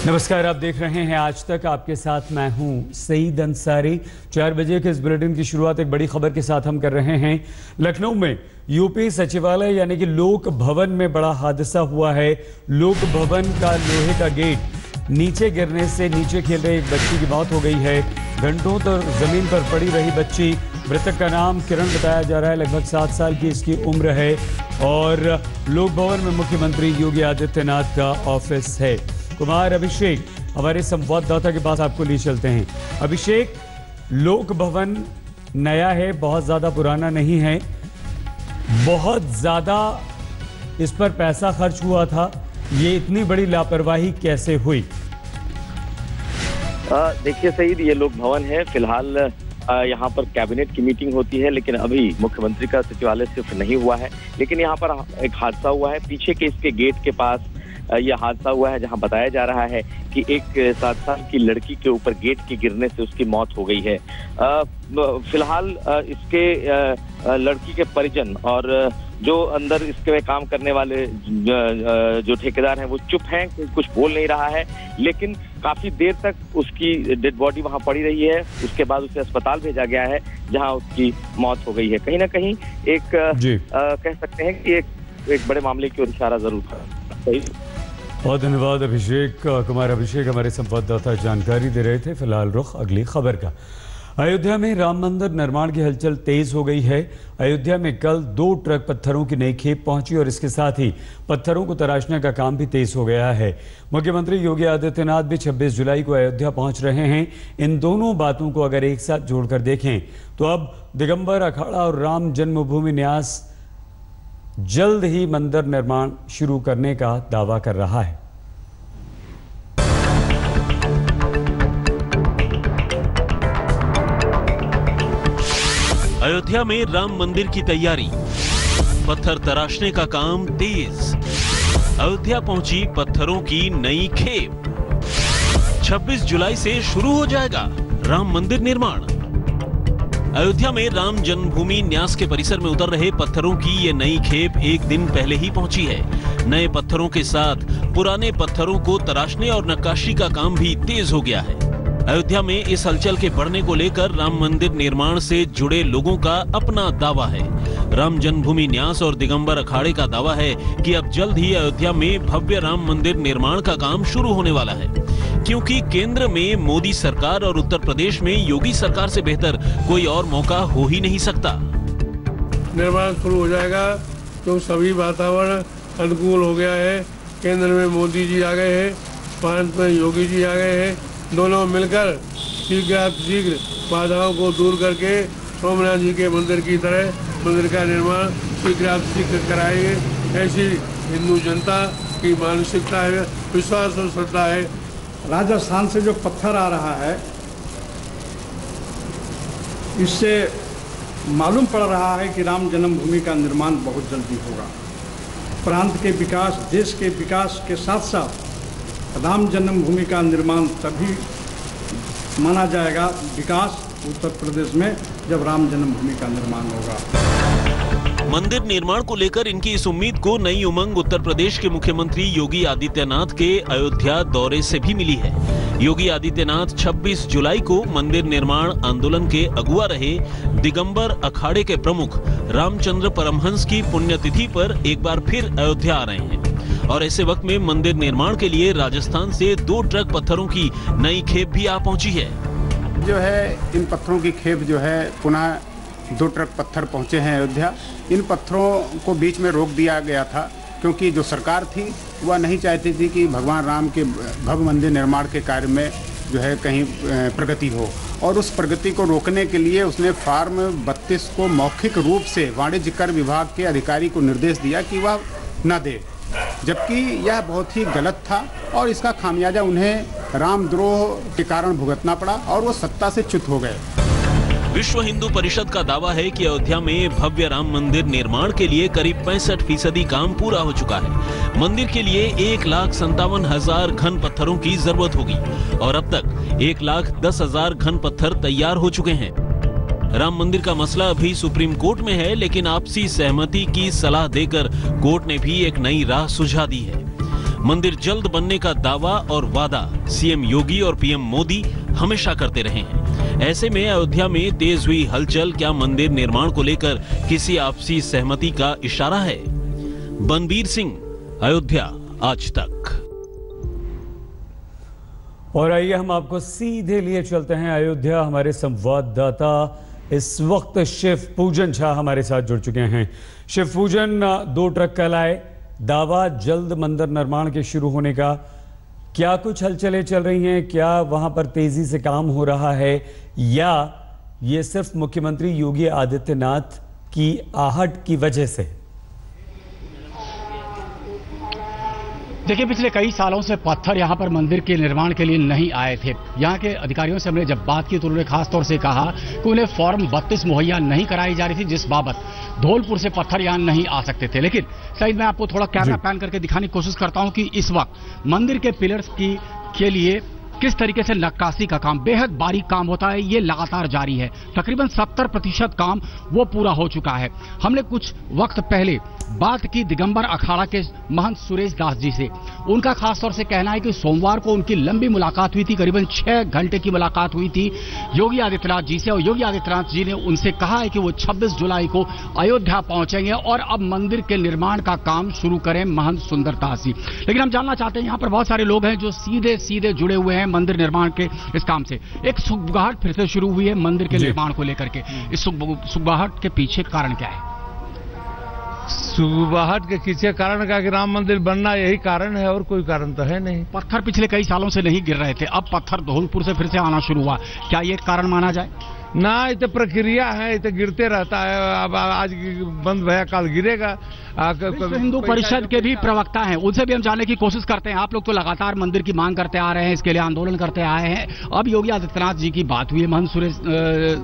नमस्कार, आप देख रहे हैं आज तक। आपके साथ मैं हूं सईद अंसारी। 4 बजे के इस बुलेटिन की शुरुआत एक बड़ी खबर के साथ हम कर रहे हैं। लखनऊ में यूपी सचिवालय यानी कि लोक भवन में बड़ा हादसा हुआ है। लोक भवन का लोहे का गेट नीचे गिरने से नीचे खेल रहे एक बच्ची की मौत हो गई है। घंटों तक जमीन पर पड़ी रही बच्ची। मृतक का नाम किरण बताया जा रहा है। लगभग 7 साल की इसकी उम्र है और लोक भवन में मुख्यमंत्री योगी आदित्यनाथ का ऑफिस है। कुमार अभिषेक हमारे संवाददाता के पास आपको ले चलते हैं। अभिषेक, लोक भवन नया है, बहुत ज्यादा पुराना नहीं है, बहुत ज्यादा इस पर पैसा खर्च हुआ था, ये इतनी बड़ी लापरवाही कैसे हुई? देखिए सईद, ये लोक भवन है। फिलहाल यहाँ पर कैबिनेट की मीटिंग होती है, लेकिन अभी मुख्यमंत्री का सचिवालय सिर्फ नहीं हुआ है। लेकिन यहाँ पर एक हादसा हुआ है। पीछे के इसके गेट के पास यह हादसा हुआ है, जहां बताया जा रहा है कि एक 7 साल की लड़की के ऊपर गेट के गिरने से उसकी मौत हो गई है। फिलहाल इसके लड़की के परिजन और जो अंदर इसके में काम करने वाले जो ठेकेदार हैं वो चुप हैं, कुछ बोल नहीं रहा है। लेकिन काफी देर तक उसकी डेड बॉडी वहां पड़ी रही है। उसके बाद उसे अस्पताल भेजा गया है, जहां उसकी मौत हो गई है। कहीं ना कहीं एक कह सकते हैं कि एक बड़े मामले की ओर इशारा जरूर है। बहुत धन्यवाद अभिषेक। कुमार अभिषेक हमारे संवाददाता जानकारी दे रहे थे। फिलहाल रुख अगली खबर का। अयोध्या में राम मंदिर निर्माण की हलचल तेज हो गई है। अयोध्या में कल 2 ट्रक पत्थरों की नई खेप पहुंची और इसके साथ ही पत्थरों को तराशने का काम भी तेज हो गया है। मुख्यमंत्री योगी आदित्यनाथ भी 26 जुलाई को अयोध्या पहुंच रहे हैं। इन दोनों बातों को अगर एक साथ जोड़कर देखें तो अब दिगंबर अखाड़ा और राम जन्मभूमि न्यास जल्द ही मंदिर निर्माण शुरू करने का दावा कर रहा है। अयोध्या में राम मंदिर की तैयारी, पत्थर तराशने का काम तेज। अयोध्या पहुंची पत्थरों की नई खेप। 26 जुलाई से शुरू हो जाएगा राम मंदिर निर्माण। अयोध्या में राम जन्मभूमि न्यास के परिसर में उतर रहे पत्थरों की ये नई खेप एक दिन पहले ही पहुंची है। नए पत्थरों के साथ पुराने पत्थरों को तराशने और नक्काशी का काम भी तेज हो गया है। अयोध्या में इस हलचल के बढ़ने को लेकर राम मंदिर निर्माण से जुड़े लोगों का अपना दावा है। राम जन्मभूमि न्यास और दिगंबर अखाड़े का दावा है कि अब जल्द ही अयोध्या में भव्य राम मंदिर निर्माण का काम शुरू होने वाला है, क्योंकि केंद्र में मोदी सरकार और उत्तर प्रदेश में योगी सरकार से बेहतर कोई और मौका हो ही नहीं सकता। निर्माण शुरू हो जाएगा तो सभी वातावरण अनुकूल हो गया है। केंद्र में मोदी जी आ गए हैं, प्रांत में योगी जी आ गए हैं। दोनों मिलकर शीघ्र बाधाओं को दूर करके सोमनाथ जी के मंदिर की तरह मंदिर का निर्माण शीघ्र कराएंगे। ऐसी हिंदू जनता की मानसिकता है, विश्वास और श्रद्धा है। राजस्थान से जो पत्थर आ रहा है, इससे मालूम पड़ रहा है कि राम जन्मभूमि का निर्माण बहुत जल्दी होगा। प्रांत के विकास, देश के विकास के साथ साथ राम जन्मभूमि का निर्माण तभी माना जाएगा विकास उत्तर प्रदेश में जब राम जन्मभूमि का निर्माण होगा। मंदिर निर्माण को लेकर इनकी इस उम्मीद को नई उमंग उत्तर प्रदेश के मुख्यमंत्री योगी आदित्यनाथ के अयोध्या दौरे से भी मिली है। योगी आदित्यनाथ 26 जुलाई को मंदिर निर्माण आंदोलन के अगुवा रहे दिगंबर अखाड़े के प्रमुख रामचंद्र परमहंस की पुण्यतिथि पर एक बार फिर अयोध्या आ रहे हैं और ऐसे वक्त में मंदिर निर्माण के लिए राजस्थान से 2 ट्रक पत्थरों की नई खेप भी आ पहुंची है। जो है इन पत्थरों की खेप जो है पुनः 2 ट्रक पत्थर पहुंचे हैं अयोध्या। इन पत्थरों को बीच में रोक दिया गया था क्योंकि जो सरकार थी वह नहीं चाहती थी कि भगवान राम के भव्य मंदिर निर्माण के कार्य में जो है कहीं प्रगति हो, और उस प्रगति को रोकने के लिए उसने फार्म 32 को मौखिक रूप से वाणिज्य कर विभाग के अधिकारी को निर्देश दिया कि वह न दे, जबकि यह बहुत ही गलत था और इसका खामियाजा उन्हें रामद्रोह के कारण भुगतना पड़ा और वो सत्ता से च्युत हो गए। विश्व हिंदू परिषद का दावा है कि अयोध्या में भव्य राम मंदिर निर्माण के लिए करीब 65% काम पूरा हो चुका है। मंदिर के लिए 1,57,000 घन पत्थरों की जरूरत होगी और अब तक 1,10,000 घन पत्थर तैयार हो चुके हैं। राम मंदिर का मसला अभी सुप्रीम कोर्ट में है, लेकिन आपसी सहमति की सलाह देकर कोर्ट ने भी एक नई राह सुझा दी है। मंदिर जल्द बनने का दावा और वादा सीएम योगी और पीएम मोदी हमेशा करते रहे हैं। ऐसे में अयोध्या में तेज हुई हलचल क्या मंदिर निर्माण को लेकर किसी आपसी सहमति का इशारा है? बनबीर सिंह, अयोध्या आज तक। और आइए हम आपको सीधे लिए चलते हैं अयोध्या। हमारे संवाददाता इस वक्त शिव पूजन झा हमारे साथ जुड़ चुके हैं। शिव पूजन, 2 ट्रक कल आए, दावा जल्द मंदिर निर्माण के शुरू होने का, क्या कुछ हलचलें चल रही हैं? क्या वहां पर तेजी से काम हो रहा है या ये सिर्फ मुख्यमंत्री योगी आदित्यनाथ की आहट की वजह से? देखिए, पिछले कई सालों से पत्थर यहाँ पर मंदिर के निर्माण के लिए नहीं आए थे। यहाँ के अधिकारियों से हमने जब बात की तो उन्होंने खास तौर से कहा कि उन्हें फॉर्म 32 मुहैया नहीं कराई जा रही थी, जिस बाबत धौलपुर से पत्थर यहाँ नहीं आ सकते थे। लेकिन शायद मैं आपको थोड़ा कैमरा पैन करके दिखाने की कोशिश करता हूँ कि इस वक्त मंदिर के पिलर्स के लिए किस तरीके से नक्काशी का काम, बेहद बारीक काम होता है, ये लगातार जारी है। तकरीबन 70% काम वो पूरा हो चुका है। हमने कुछ वक्त पहले बात की दिगंबर अखाड़ा के महंत सुरेश दास जी से। उनका खास तौर से कहना है कि सोमवार को उनकी लंबी मुलाकात हुई थी, करीबन 6 घंटे की मुलाकात हुई थी योगी आदित्यनाथ जी से, और योगी आदित्यनाथ जी ने उनसे कहा है कि वो 26 जुलाई को अयोध्या पहुंचेंगे और अब मंदिर के निर्माण का काम शुरू करें महंत सुंदरदास जी। लेकिन हम जानना चाहते हैं, यहाँ पर बहुत सारे लोग हैं जो सीधे सीधे जुड़े हुए हैं मंदिर निर्माण के इस काम से। एक सुगबुगाहट फिर से शुरू हुई है मंदिर के निर्माण को लेकर के। इस सुगबुगाहट के पीछे कारण क्या है? सुगबुगाहट के पीछे कारण क्या कि राम मंदिर बनना यही कारण है, और कोई कारण तो है नहीं। पत्थर पिछले कई सालों से नहीं गिर रहे थे, अब पत्थर धौलपुर से फिर से आना शुरू हुआ, क्या ये कारण माना जाए? ना, ये तो प्रक्रिया है, ये तो गिरते रहता है। अब आज बंद भया कल गिरेगा। हिंदू परिषद के भी प्रवक्ता हैं, उनसे भी हम जानने की कोशिश करते हैं। आप लोग तो लगातार मंदिर की मांग करते आ रहे हैं, इसके लिए आंदोलन करते आए हैं। अब योगी आदित्यनाथ जी की बात हुई है महंत सुरेश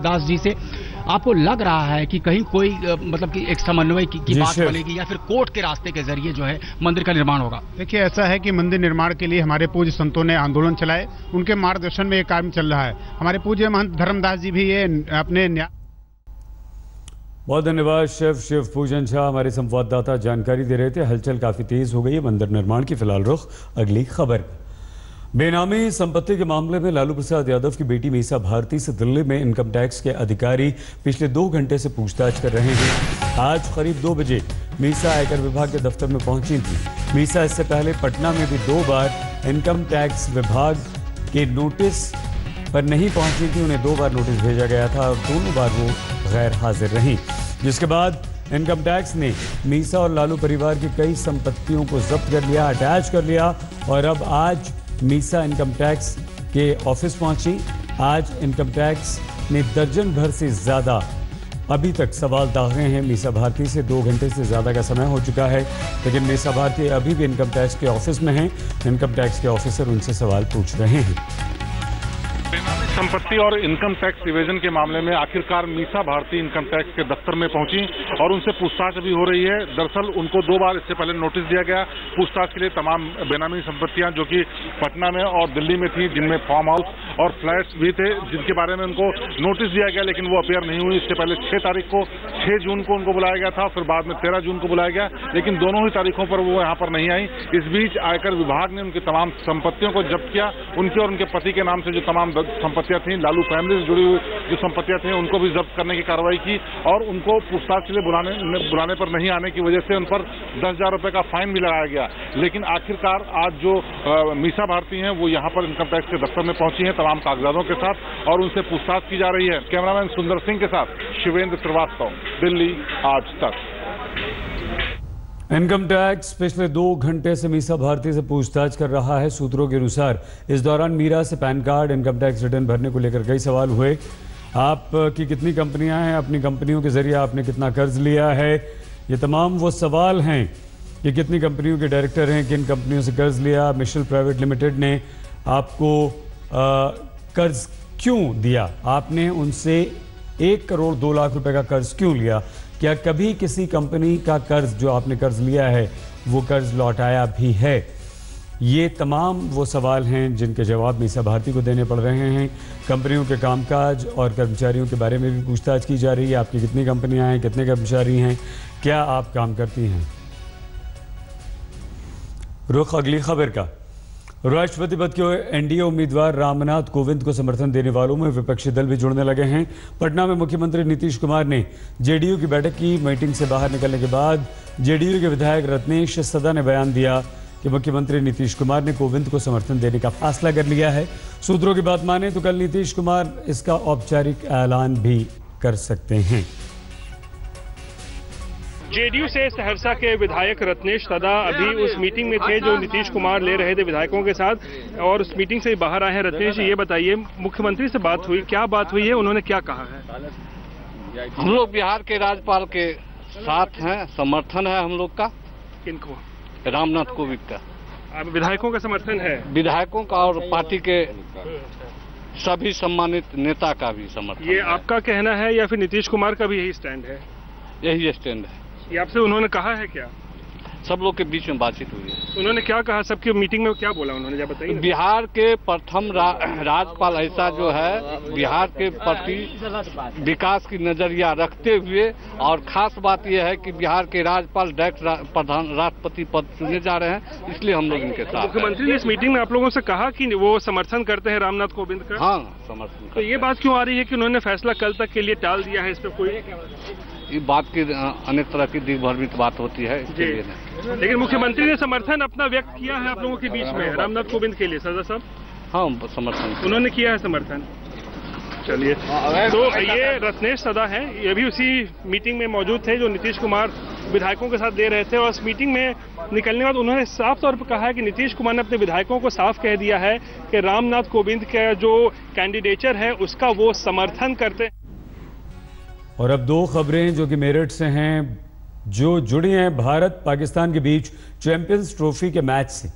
दास जी से। आपको लग रहा है कि कहीं कोई मतलब कि एक समन्वय की बात बनेगी या फिर कोर्ट के रास्ते के जरिए जो है मंदिर का निर्माण होगा? देखिए, ऐसा है कि मंदिर निर्माण के लिए हमारे पूज्य संतों ने आंदोलन चलाए, उनके मार्गदर्शन में ये काम चल रहा है। हमारे पूज्य महंत धर्मदास जी भी ये अपने बहुत धन्यवाद शिव पूजन झा, हमारे संवाददाता जानकारी दे रहे थे। हलचल काफी तेज हो गई है मंदिर निर्माण की। फिलहाल रुख अगली खबर। बेनामी संपत्ति के मामले में लालू प्रसाद यादव की बेटी मीसा भारती से दिल्ली में इनकम टैक्स के अधिकारी पिछले 2 घंटे से पूछताछ कर रहे हैं। आज करीब 2 बजे मीसा आयकर विभाग के दफ्तर में पहुंची थी। मीसा इससे पहले पटना में भी 2 बार इनकम टैक्स विभाग के नोटिस पर नहीं पहुंची थी। उन्हें 2 बार नोटिस भेजा गया था और दोनों बार वो गैर हाजिर रही, जिसके बाद इनकम टैक्स ने मीसा और लालू परिवार की कई संपत्तियों को जब्त कर लिया, अटैच कर लिया। और अब आज मीसा इनकम टैक्स के ऑफिस पहुंची। आज इनकम टैक्स ने दर्जन भर से ज्यादा अभी तक सवाल दागे हैं। मीसा भारती से 2 घंटे से ज्यादा का समय हो चुका है, लेकिन मीसा भारती अभी भी इनकम टैक्स के ऑफिस में हैं। इनकम टैक्स के ऑफिसर उनसे सवाल पूछ रहे हैं। संपत्ति और इनकम टैक्स डिवीजन के मामले में आखिरकार मीसा भारती इनकम टैक्स के दफ्तर में पहुंची और उनसे पूछताछ अभी हो रही है। दरअसल उनको 2 बार इससे पहले नोटिस दिया गया पूछताछ के लिए। तमाम बेनामी संपत्तियां जो कि पटना में और दिल्ली में थी, जिनमें फार्म हाउस और फ्लैट्स भी थे, जिनके बारे में उनको नोटिस दिया गया, लेकिन वो अपेयर नहीं हुई। इससे पहले 6 तारीख को 6 जून को उनको बुलाया गया था, फिर बाद में 13 जून को बुलाया गया, लेकिन दोनों ही तारीखों पर वो यहाँ पर नहीं आई। इस बीच आयकर विभाग ने उनकी तमाम संपत्तियों को जब्त किया। उनके और उनके पति के नाम से जो तमाम संपत्तियां थी, लालू फैमिली से जुड़ी हुई जो संपत्तियां थी, उनको भी जब्त करने की कार्रवाई की और उनको पूछताछ के लिए बुलाने पर नहीं आने की वजह से उन पर 10,000 रुपए का फाइन भी लगाया गया। लेकिन आखिरकार आज जो मीसा भारती हैं वो यहाँ पर इनकम टैक्स के दफ्तर में पहुंची हैं तमाम कागजातों के साथ और उनसे पूछताछ की जा रही है। कैमरामैन सुंदर सिंह के साथ शिवेंद्र श्रीवास्तव, दिल्ली आज तक। इनकम टैक्स पिछले 2 घंटे से मीसा भारती से पूछताछ कर रहा है। सूत्रों के अनुसार इस दौरान मीरा से pan card, income tax return भरने को लेकर कई सवाल हुए। आपकी कितनी कंपनियां हैं, अपनी कंपनियों के जरिए आपने कितना कर्ज लिया है, ये तमाम वो सवाल हैं कि कितनी कंपनियों के डायरेक्टर हैं, किन कंपनियों से कर्ज लिया, मिशेल प्राइवेट लिमिटेड ने आपको कर्ज क्यों दिया, आपने उनसे 1 करोड़ 2 लाख रुपए का कर्ज क्यों लिया, क्या कभी किसी कंपनी का कर्ज जो आपने कर्ज लिया है वो कर्ज लौटाया भी है। ये तमाम वो सवाल हैं जिनके जवाब मीसा भारती को देने पड़ रहे हैं। कंपनियों के कामकाज और कर्मचारियों के बारे में भी पूछताछ की जा रही है। आपकी कितनी कंपनियां हैं, कितने कर्मचारी हैं, क्या आप काम करती हैं। रुख अगली खबर का। राष्ट्रपति पद के एनडीए उम्मीदवार रामनाथ कोविंद को समर्थन देने वालों में विपक्षी दल भी जुड़ने लगे हैं। पटना में मुख्यमंत्री नीतीश कुमार ने जेडीयू की बैठक की मीटिंग से बाहर निकलने के बाद जेडीयू के विधायक रत्नेश सदा ने बयान दिया कि मुख्यमंत्री नीतीश कुमार ने कोविंद को समर्थन देने का फैसला कर लिया है। सूत्रों की बात माने तो कल नीतीश कुमार इसका औपचारिक ऐलान भी कर सकते हैं। जेडीयू से सहरसा के विधायक रत्नेश सदा अभी उस मीटिंग में थे जो नीतीश कुमार ले रहे थे विधायकों के साथ, और उस मीटिंग से बाहर आए हैं। रत्नेश जी, ये बताइए, मुख्यमंत्री से बात हुई, क्या बात हुई है, उन्होंने क्या कहा है? हम लोग बिहार के राज्यपाल के साथ हैं, समर्थन है हम लोग का। किनको? रामनाथ कोविंद का। विधायकों का समर्थन है? विधायकों का और पार्टी के सभी सम्मानित नेता का भी समर्थन। ये आपका कहना है या फिर नीतीश कुमार का भी यही स्टैंड है? यही स्टैंड है। ये आपसे उन्होंने कहा है क्या? सब लोग के बीच में बातचीत हुई है। उन्होंने क्या कहा? सबकी मीटिंग में क्या बोला उन्होंने, जरा बताइए। बिहार के प्रथम राज्यपाल ऐसा जो है बिहार के प्रति विकास की नजरिया रखते हुए, और खास बात यह है कि बिहार के राज्यपाल डायरेक्ट प्रधान राष्ट्रपति पद चुने जा रहे हैं, इसलिए हम लोग इनके साथ। मुख्यमंत्री ने इस मीटिंग में आप लोगों से कहा कि वो समर्थन करते हैं रामनाथ कोविंद का? हाँ, समर्थन। तो ये बात क्यों आ रही है कि उन्होंने फैसला कल तक के लिए टाल दिया है? इस पर कोई ये बात की अनेक तरह की दिग्भ्रमित बात होती है, इसके लिए नहीं। लेकिन मुख्यमंत्री ने समर्थन अपना व्यक्त किया है आप लोगों के बीच में रामनाथ कोविंद के लिए। सदा साहब, हाँ, समर्थन उन्होंने किया है समर्थन। चलिए, तो ये रत्नेश सदा है, ये भी उसी मीटिंग में मौजूद थे जो नीतीश कुमार विधायकों के साथ दे रहे थे, और इस मीटिंग में निकलने के बाद उन्होंने साफ तौर पर कहा है कि नीतीश कुमार ने अपने विधायकों को साफ कह दिया है कि रामनाथ कोविंद का जो कैंडिडेचर है उसका वो समर्थन करते हैं। और अब दो खबरें जो कि मेरठ से हैं, जो जुड़ी हैं भारत पाकिस्तान के बीच चैंपियंस ट्रॉफी के मैच से।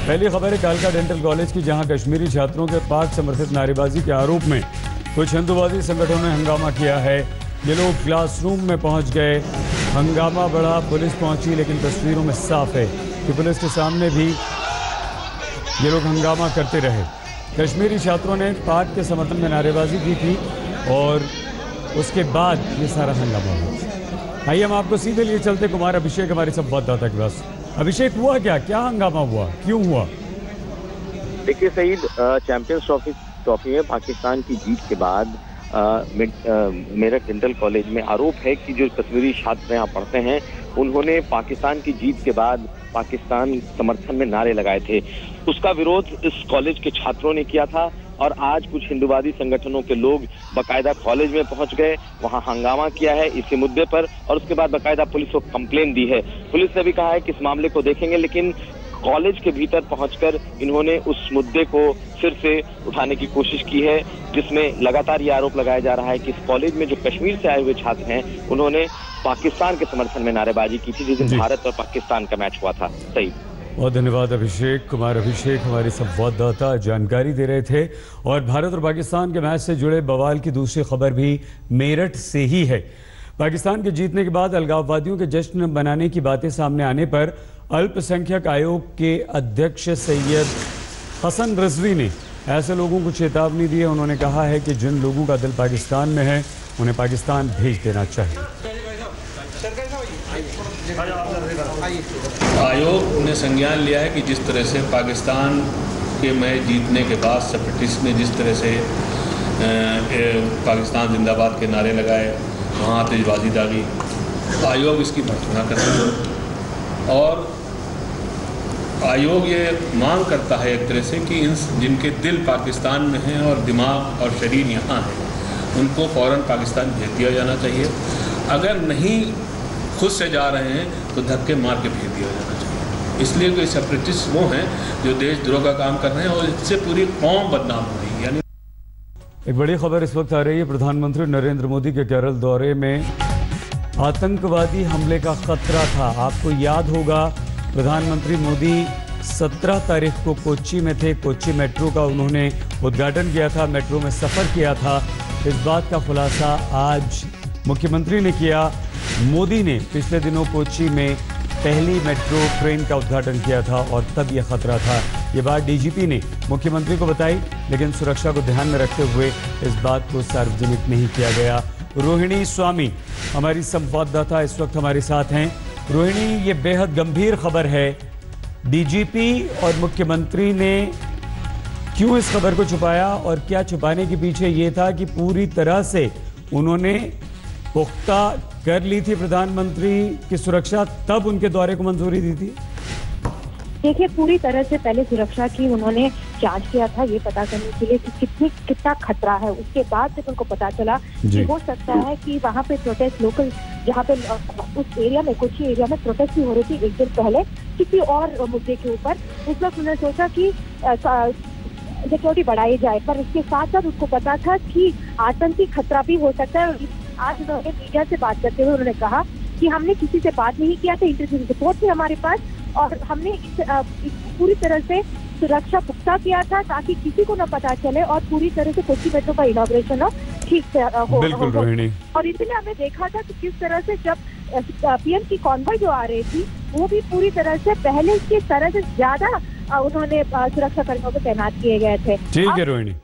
पहली खबर है कालका डेंटल कॉलेज की, जहां कश्मीरी छात्रों के पाक समर्थित नारेबाजी के आरोप में कुछ हिंदूवादी संगठनों ने हंगामा किया है। ये लोग क्लासरूम में पहुंच गए, हंगामा बढ़ा, पुलिस पहुंची, लेकिन तस्वीरों में साफ है कि पुलिस के सामने भी ये लोग हंगामा करते रहे। कश्मीरी छात्रों ने पाक के समर्थन में नारेबाजी की थी और उसके बाद ये सारा हंगामा हुआ। आइए हम आपको सीधे लिए चलते कुमार अभिषेक हमारे संवाददाता के पास। अभिषेक, हुआ क्या हंगामा हुआ, क्यों हुआ? देखिए सईद, चैंपियंस ट्रॉफी में पाकिस्तान की जीत के बाद मेरठ डेंटल कॉलेज में आरोप है कि जो कश्मीरी छात्र यहाँ पढ़ते हैं उन्होंने पाकिस्तान की जीत के बाद पाकिस्तान समर्थन में नारे लगाए थे। उसका विरोध इस कॉलेज के छात्रों ने किया था, और आज कुछ हिंदूवादी संगठनों के लोग बकायदा कॉलेज में पहुंच गए, वहां हंगामा किया है इसी मुद्दे पर, और उसके बाद बकायदा पुलिस को कंप्लेन दी है। पुलिस ने भी कहा है कि इस मामले को देखेंगे, लेकिन कॉलेज के भीतर पहुंचकर इन्होंने उस मुद्दे को फिर से उठाने की कोशिश की है, जिसमें लगातार ये आरोप लगाया जा रहा है कि इस कॉलेज में जो कश्मीर से आए हुए छात्र हैं उन्होंने पाकिस्तान के समर्थन में नारेबाजी की थी जिस दिन भारत और पाकिस्तान का मैच हुआ था। सही, बहुत धन्यवाद अभिषेक। कुमार अभिषेक हमारे संवाददाता जानकारी दे रहे थे। और भारत और पाकिस्तान के मैच से जुड़े बवाल की दूसरी खबर भी मेरठ से ही है। पाकिस्तान के जीतने के बाद अलगाववादियों के जश्न मनाने की बातें सामने आने पर अल्पसंख्यक आयोग के अध्यक्ष सैयद हसन रिजवी ने ऐसे लोगों को चेतावनी दी है। उन्होंने कहा है कि जिन लोगों का दिल पाकिस्तान में है उन्हें पाकिस्तान भेज देना चाहिए। आयोग ने संज्ञान लिया है कि जिस तरह से पाकिस्तान के मैच जीतने के बाद सेपरेटिस्ट ने जिस तरह से पाकिस्तान जिंदाबाद के नारे लगाए, वहाँ आतिशबाजी दागी, आयोग इसकी भर्त्सना करता है। और आयोग ये मांग करता है एक तरह से कि इन जिनके दिल पाकिस्तान में हैं और दिमाग और शरीर यहाँ है, उनको फ़ौरन पाकिस्तान भेज दिया जाना चाहिए। अगर नहीं खुद से जा रहे हैं तो धक्के मार के भेज दिया जाना चाहिए। इसलिए कोई सेपरेटिस्ट वो हैं जो देशद्रोह का काम कर रहे हैं और इससे पूरी कौम बदनाम हो रही है। यानी एक बड़ी खबर इस वक्त आ रही है। प्रधानमंत्री नरेंद्र मोदी के केरल दौरे में आतंकवादी हमले का खतरा था। आपको याद होगा प्रधानमंत्री मोदी 17 तारीख को कोच्चि में थे। कोच्चि मेट्रो का उन्होंने उद्घाटन किया था, मेट्रो में सफ़र किया था। इस बात का खुलासा आज मुख्यमंत्री ने किया। मोदी ने पिछले दिनों कोच्चि में पहली मेट्रो ट्रेन का उद्घाटन किया था और तब यह खतरा था। ये बात डीजीपी ने मुख्यमंत्री को बताई, लेकिन सुरक्षा को ध्यान में रखते हुए इस बात को सार्वजनिक नहीं किया गया। रोहिणी स्वामी हमारी संवाददाता इस वक्त हमारे साथ हैं। रोहिणी, ये बेहद गंभीर खबर है डीजीपी और मुख्यमंत्री ने क्यों इस खबर को छुपाया और क्या छुपाने के पीछे ये था कि पूरी तरह से उन्होंने पुख्ता कर ली थी प्रधानमंत्री की सुरक्षा, तब उनके दौरे को मंजूरी दी थी? देखिए, पूरी तरह से पहले सुरक्षा की उन्होंने जांच किया था ये पता करने के लिए कि कितना खतरा है। उसके बाद जब उनको पता चला कि हो सकता है कि वहाँ पे प्रोटेस्ट लोकल, जहाँ पे उस एरिया में, कोची एरिया में प्रोटेस्ट भी हो रही थी एक दिन पहले किसी और मुद्दे के ऊपर, उस वक्त उन्होंने सोचा कि सिक्योरिटी बढ़ाई जाए, पर उसके साथ साथ उसको पता था कि आतंकी खतरा भी हो सकता है। आज उन्होंने मीडिया से बात करते हुए उन्होंने कहा कि हमने किसी से बात नहीं किया था, इंटरव्यू रिपोर्ट थी हमारे पास और हमने पूरी तरह से सुरक्षा पुख्ता किया था ताकि किसी को न पता चले और पूरी तरह से कोची मेट्रो का इनॉग्रेशन ठीक से हो। और इसलिए हमने देखा था कि किस तरह से जब पीएम की कॉन्वॉय जो आ रही थी वो भी पूरी तरह से पहले की तरह से ज्यादा उन्होंने सुरक्षा कर्मियों को तैनात किए गए थे। ठीक है रोहिणी।